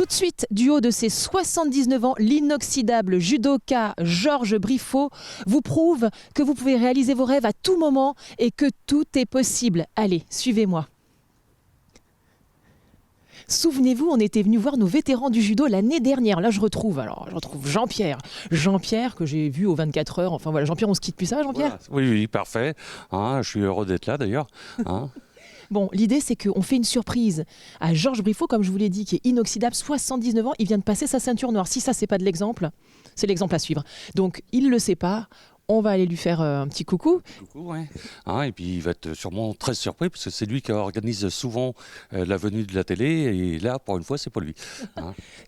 Tout de suite, du haut de ses 79 ans, l'inoxydable judoka Georges Briffaut vous prouve que vous pouvez réaliser vos rêves à tout moment et que tout est possible. Allez, suivez-moi. Souvenez-vous, on était venu voir nos vétérans du judo l'année dernière. Là, je retrouve Jean-Pierre. Jean-Pierre, que j'ai vu aux 24 heures. Enfin voilà, Jean-Pierre, on se quitte plus, ça va, Jean-Pierre? Voilà. Oui, parfait. Je suis heureux d'être là d'ailleurs. Bon, l'idée, c'est qu'on fait une surprise à Georges Briffaut, comme je vous l'ai dit, qui est inoxydable, 79 ans. Il vient de passer sa ceinture noire. Si ça, c'est pas de l'exemple, c'est l'exemple à suivre. Donc, il ne le sait pas. On va aller lui faire un petit coucou. Coucou, ouais. Et puis il va être sûrement très surpris parce que c'est lui qui organise souvent la venue de la télé et là, pour une fois, c'est pas lui.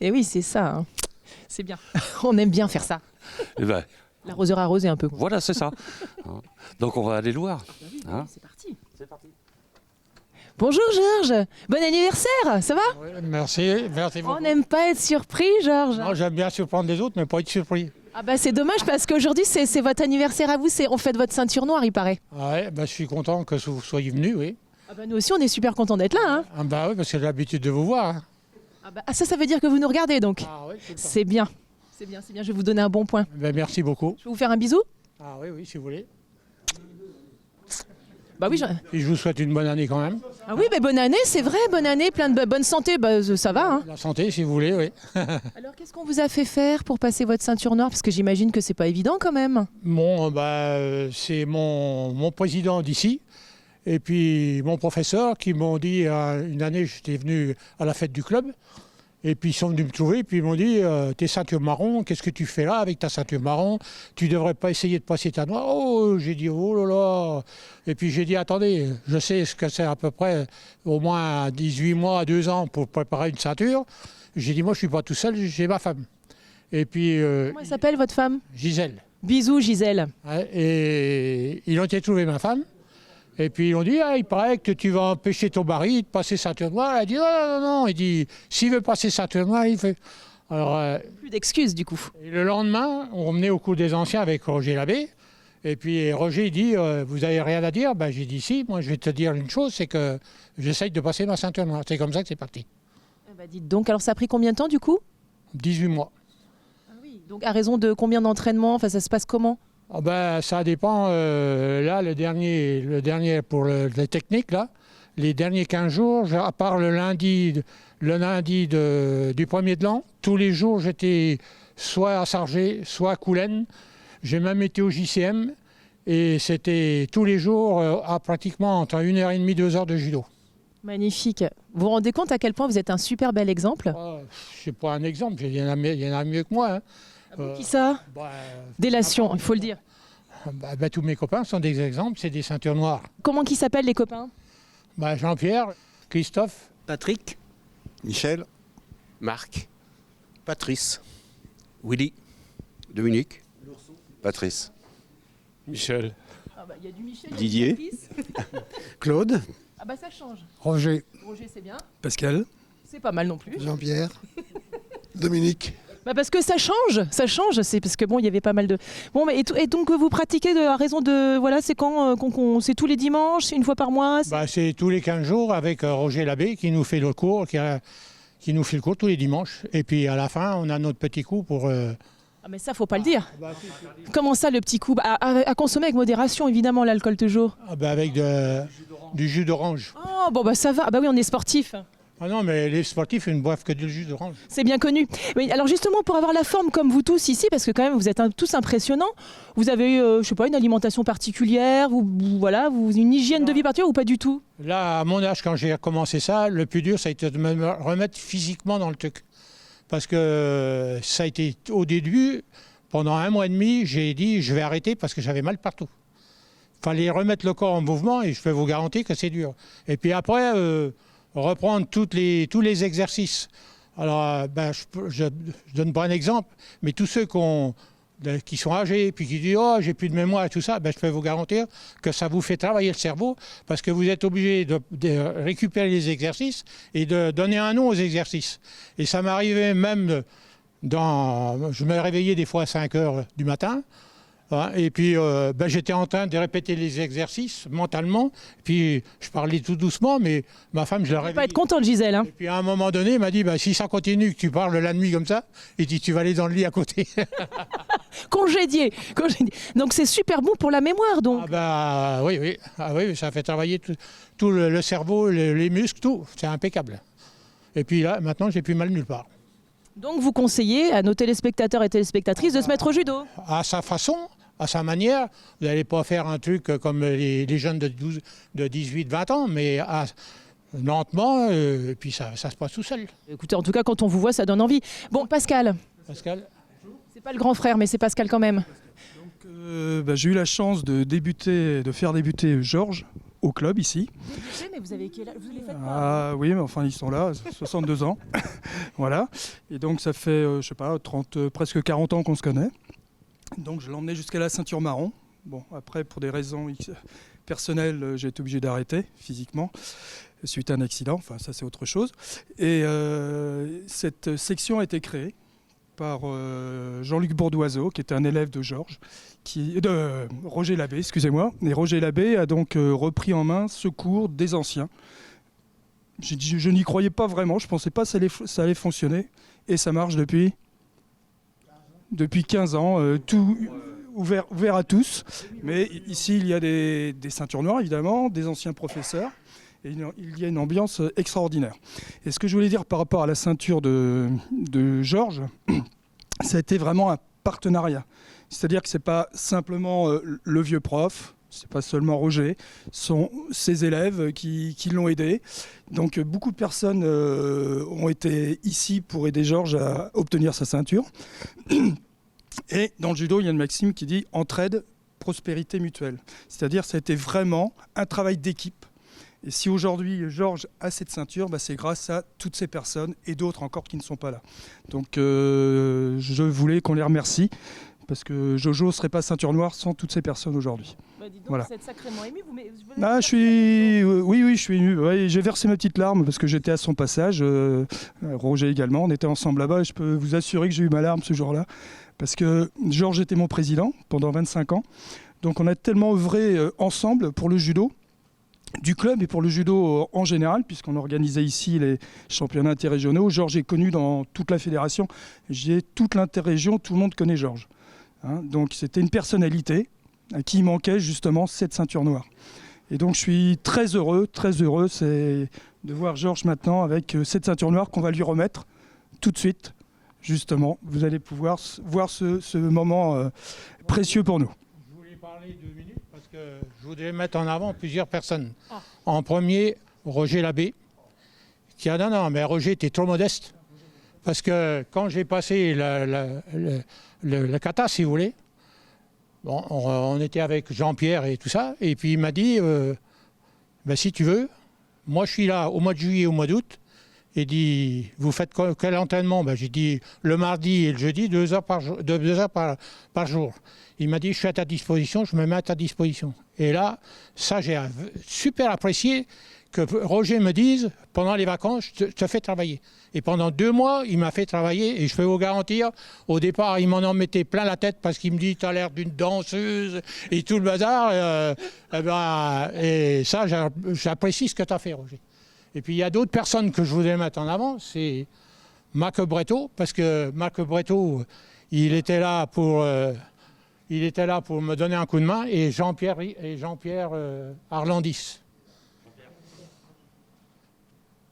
Et oui, c'est ça. Hein. C'est bien. On aime bien faire ça. Et ben, l'arroseur arrosé un peu. Voilà, c'est ça. Donc on va aller le voir. C'est parti. C'est parti. Bonjour Georges, bon anniversaire, ça va? Oui, merci beaucoup. On n'aime pas être surpris, Georges. Non, j'aime bien surprendre les autres, mais pas être surpris. Ah bah c'est dommage parce qu'aujourd'hui c'est votre anniversaire à vous, on fête votre ceinture noire, il paraît. Ouais, je suis content que vous soyez venus, oui. Ah bah nous aussi on est super contents d'être là. Hein. Oui, parce que j'ai l'habitude de vous voir. Ça veut dire que vous nous regardez donc. Oui, c'est bien. C'est bien, je vais vous donner un bon point. Merci beaucoup. Je vais vous faire un bisou? Oui, si vous voulez. Bah oui, Et je vous souhaite une bonne année quand même. Ah oui, bonne année, c'est vrai, bonne année, plein de bonne santé, ça va. Hein. La santé, si vous voulez, oui. Alors, qu'est-ce qu'on vous a fait faire pour passer votre ceinture noire? Parce que j'imagine que c'est pas évident quand même. C'est mon président d'ici et puis mon professeur qui m'ont dit, une année, j'étais venu à la fête du club. Et puis ils sont venus me trouver, puis ils m'ont dit t'es ceinture marron, qu'est-ce que tu fais là avec ta ceinture marron? Tu devrais pas essayer de passer ta noire. Oh, j'ai dit oh là là. Et puis j'ai dit attendez, je sais ce que c'est à peu près au moins 18 mois, 2 ans pour préparer une ceinture. J'ai dit moi je suis pas tout seul, j'ai ma femme. Et puis comment elle s'appelle votre femme? Gisèle. Bisous Gisèle. Et ils ont été trouver ma femme. Et puis ils ont dit, il paraît que tu vas empêcher ton mari de passer ceinture noire. Elle a dit, non. Il dit, s'il veut passer ceinture noire, il fait. Alors, plus d'excuses du coup. Et le lendemain, on revenait au cours des anciens avec Roger Labbé. Et puis Roger il dit, vous n'avez rien à dire? J'ai dit, si, moi je vais te dire une chose, c'est que j'essaye de passer ma ceinture noire. C'est comme ça que c'est parti. Dites donc, alors ça a pris combien de temps du coup? 18 mois. Ah oui, donc à raison de combien d'entraînements? Enfin, ça se passe comment? Ça dépend. Là, le dernier pour les techniques, là, les derniers 15 jours, à part le lundi du premier de l'an, tous les jours, j'étais soit à Sargé, soit à Coulennes. J'ai même été au JCM et c'était tous les jours à pratiquement entre 1h30 et 2 heures de judo. Magnifique. Vous vous rendez compte à quel point vous êtes un super bel exemple? Je ne pas un exemple, il y en a mieux que moi. Hein. Qui ça? Délation, il faut le dire. Tous mes copains sont des exemples, c'est des ceintures noires. Comment qui s'appellent les copains? Jean-Pierre, Christophe, Patrick, Michel, Marc, Patrice, Willy, Dominique, Patrice, Michel, y a du Michel, Didier, Claude, ça change. Roger, C'est bien. Pascal, C'est pas mal non plus. Jean-Pierre, Dominique. Parce que ça change, c'est parce que il y avait pas mal de... et donc vous pratiquez à raison de... Voilà, c'est quand c'est tous les dimanches, c'est une fois par mois? C'est tous les 15 jours avec Roger Labbé qui nous fait le cours, qui nous fait le cours tous les dimanches. Et puis à la fin, on a notre petit coup pour... mais ça, faut pas le dire. Comment ça, le petit coup? À consommer avec modération, évidemment, l'alcool toujours. Avec du jus d'orange. Oh, ça va. Oui, on est sportif. Ah non, mais les sportifs, ils ne boivent que du jus d'orange. C'est bien connu. Mais alors justement, pour avoir la forme comme vous tous ici, parce que quand même vous êtes tous impressionnants, vous avez eu, une alimentation particulière, une hygiène de vie particulière ou pas du tout? Là, à mon âge, quand j'ai commencé ça, le plus dur, ça a été de me remettre physiquement dans le truc. Parce que ça a été au début, pendant 1 mois et demi, j'ai dit je vais arrêter parce que j'avais mal partout. Il fallait remettre le corps en mouvement et je peux vous garantir que c'est dur. Et puis après... reprendre tous les exercices. Alors, je donne pas un exemple, mais tous ceux qui sont âgés et qui disent « Oh, j'ai plus de mémoire » et tout ça, je peux vous garantir que ça vous fait travailler le cerveau parce que vous êtes obligé de récupérer les exercices et de donner un nom aux exercices. Et ça m'arrivait même je me réveillais des fois à 5 heures du matin. Hein, et puis j'étais en train de répéter les exercices mentalement. Puis je parlais tout doucement, mais ma femme, je la Vous réveillais. pas être contente, Gisèle. Hein. Et puis à un moment donné, il m'a dit si ça continue, que tu parles la nuit comme ça, il dit tu vas aller dans le lit à côté. Congédié. Donc c'est super bon pour la mémoire, donc. Oui. Ah oui, ça fait travailler tout le cerveau, les muscles, tout. C'est impeccable. Et puis là, maintenant, j'ai plus mal nulle part. Donc vous conseillez à nos téléspectateurs et téléspectatrices de se mettre au judo. À sa façon, à sa manière. Vous n'allez pas faire un truc comme les jeunes de 18, 20 ans, mais lentement, et puis ça se passe tout seul. Écoutez, en tout cas, quand on vous voit, ça donne envie. Bon, Pascal, Pascal? c'est pas le grand frère, mais c'est Pascal quand même. J'ai eu la chance de faire débuter Georges au club ici. Débuté, mais vous avez quel âge? Vous les faites Ah oui, mais enfin ils sont là, 62 ans. Voilà. Et donc ça fait, je sais pas, 30, presque 40 ans qu'on se connaît. Donc je l'ai emmené jusqu'à la ceinture marron. Bon, après pour des raisons personnelles, j'ai été obligé d'arrêter physiquement suite à un accident. Enfin ça c'est autre chose. Et cette section a été créée par Jean-Luc Bourdoiseau, qui était un élève de Georges, de Roger Labbé, excusez-moi. Et Roger Labbé a donc repris en main ce cours des anciens. Je n'y croyais pas vraiment, je ne pensais pas que ça allait fonctionner. Et ça marche depuis 15 ans, tout ouvert à tous. Mais ici, il y a des ceintures noires, évidemment, des anciens professeurs. Et il y a une ambiance extraordinaire. Et ce que je voulais dire par rapport à la ceinture de Georges, ça a été vraiment un partenariat. C'est-à-dire que ce n'est pas simplement le vieux prof, ce n'est pas seulement Roger, ce sont ses élèves qui l'ont aidé. Donc beaucoup de personnes ont été ici pour aider Georges à obtenir sa ceinture. Et dans le judo, il y a une maxime qui dit « entraide, prospérité mutuelle ». C'est-à-dire que ça a été vraiment un travail d'équipe. Et si aujourd'hui Georges a cette ceinture, c'est grâce à toutes ces personnes et d'autres encore qui ne sont pas là. Donc je voulais qu'on les remercie parce que Jojo ne serait pas ceinture noire sans toutes ces personnes aujourd'hui. Dis donc, voilà. vous êtes sacrément ému. Oui, je suis ému. Ouais, j'ai versé ma petite larme parce que j'étais à son passage. Roger également, on était ensemble là-bas et je peux vous assurer que j'ai eu ma larme ce jour-là. Parce que Georges était mon président pendant 25 ans. Donc on a tellement œuvré ensemble pour le judo du club et pour le judo en général, puisqu'on organisait ici les championnats interrégionaux. Georges est connu dans toute la fédération. J'ai toute l'interrégion, tout le monde connaît Georges. Hein, donc c'était une personnalité à qui il manquait justement cette ceinture noire. Et donc je suis très heureux, c'est de voir Georges maintenant avec cette ceinture noire qu'on va lui remettre tout de suite. Justement, vous allez pouvoir voir ce moment précieux pour nous. Je voulais parler 2 minutes parce que je voudrais mettre en avant plusieurs personnes. En premier, Roger Labbé, qui a dit non, mais Roger, t'es trop modeste. Parce que quand j'ai passé le kata, si vous voulez, bon, on était avec Jean-Pierre et tout ça, et puis il m'a dit, si tu veux, moi je suis là au mois de juillet, au mois d'août. Il dit, vous faites quel entraînement? J'ai dit, le mardi et le jeudi, 2 heures par jour. Il m'a dit, je suis à ta disposition, je me mets à ta disposition. Et là, ça, j'ai super apprécié que Roger me dise, pendant les vacances, je te fais travailler. Et pendant 2 mois, il m'a fait travailler, et je peux vous garantir, au départ, il m'en en mettait plein la tête, parce qu'il me dit, tu as l'air d'une danseuse, et tout le bazar. Et ça, j'apprécie ce que tu as fait, Roger. Et puis il y a d'autres personnes que je voudrais mettre en avant, c'est Marc Bretto, parce que Marc Bretto, il était là pour me donner un coup de main, et Jean-Pierre Arlandis.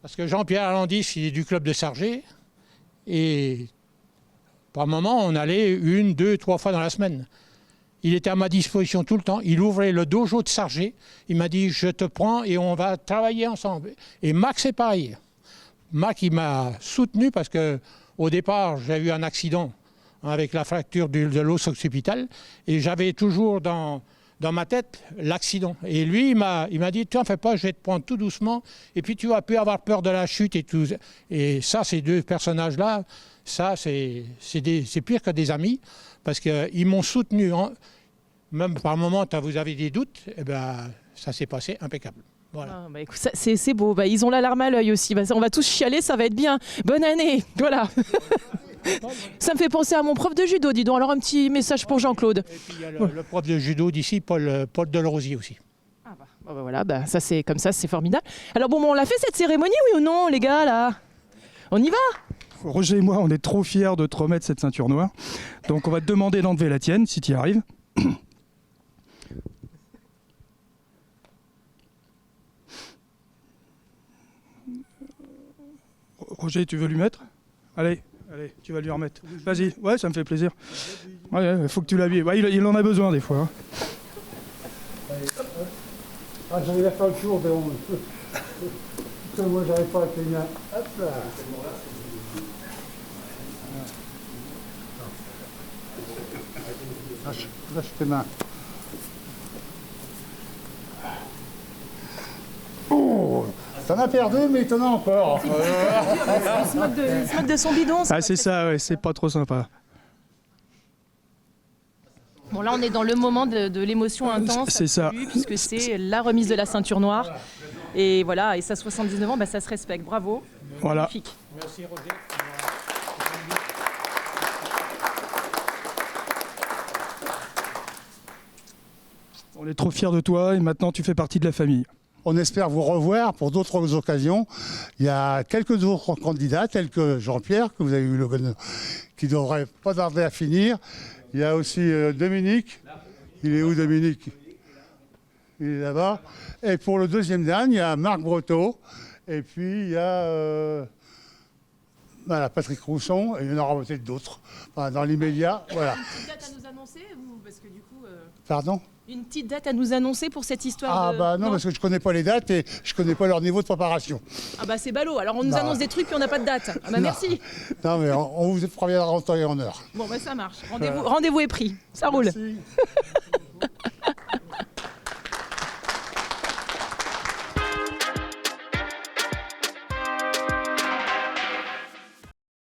Parce que Jean-Pierre Arlandis, il est du club de Sargé, et par moment, on allait 1, 2, 3 fois dans la semaine. Il était à ma disposition tout le temps. Il ouvrait le dojo de Sargé. Il m'a dit, je te prends et on va travailler ensemble. Et Mac, c'est pareil. Mac, il m'a soutenu parce qu'au départ, j'ai eu un accident avec la fracture de l'os occipital. Et j'avais toujours dans ma tête l'accident. Et lui, il m'a dit, tu n'en fais pas, je vais te prendre tout doucement. Et puis, tu vas plus avoir peur de la chute et tout. Et ça, ces 2 personnages-là, ça, c'est pire que des amis. Parce qu'ils m'ont soutenu, même par moment, vous avez des doutes, ça s'est passé impeccable. Voilà. Écoute, c'est beau, ils ont la larme à l'œil aussi. On va tous chialer, ça va être bien. Bonne année, voilà. Ça me fait penser à mon prof de judo, dis donc. Alors un petit message pour Jean-Claude. Et puis il y a le prof de judo d'ici, Paul Delrosier aussi. Voilà, ça c'est comme ça, c'est formidable. Alors bon, on l'a fait cette cérémonie, oui ou non, les gars, là? On y va? Roger et moi, on est trop fiers de te remettre cette ceinture noire. Donc on va te demander d'enlever la tienne, si tu y arrives. Roger, tu veux lui mettre? Allez, tu vas lui remettre. Vas-y, ouais, ça me fait plaisir. Ouais, faut que tu l'habilles. Ouais, il en a besoin des fois. Hein. Ah, j'arrive à faire le tour de 11. Moi, j'arrive pas à tenir. Hop là. Lâche tes mains. Oh, t'en as perdu, mais t'en as encore. Il se moque de son bidon. Ah, c'est ça, ouais, c'est pas trop sympa. Bon, là, on est dans le moment de l'émotion intense. C'est ça. Puisque c'est la remise de la ceinture noire. Et voilà, et ça, 79 ans, bah, ça se respecte. Bravo. Voilà. Magnifique. Merci, Roger. On est trop fiers de toi et maintenant tu fais partie de la famille. On espère vous revoir pour d'autres occasions. Il y a quelques autres candidats, tels que Jean-Pierre, que vous avez eu l'occasion, qui ne devrait pas tarder à finir. Il y a aussi Dominique. Il est où, Dominique? Il est là-bas. Et pour le deuxième dan, il y a Marc Breteau. Et puis il y a voilà, Patrick Rousson. Et il y en aura peut-être d'autres. Enfin, dans l'immédiat, voilà. Une date à nous annoncer ou parce que du coup, Pardon? une petite date à nous annoncer pour cette histoire Ah de... bah non, parce que je ne connais pas les dates et je ne connais pas leur niveau de préparation. Ah bah c'est ballot. Alors on nous Non. annonce des trucs puis on n'a pas de date. Ah bah Non. merci. Non mais on vous préviendra en temps et en heure. Bon bah ça marche. Rendez-vous est pris. Ça roule. Merci.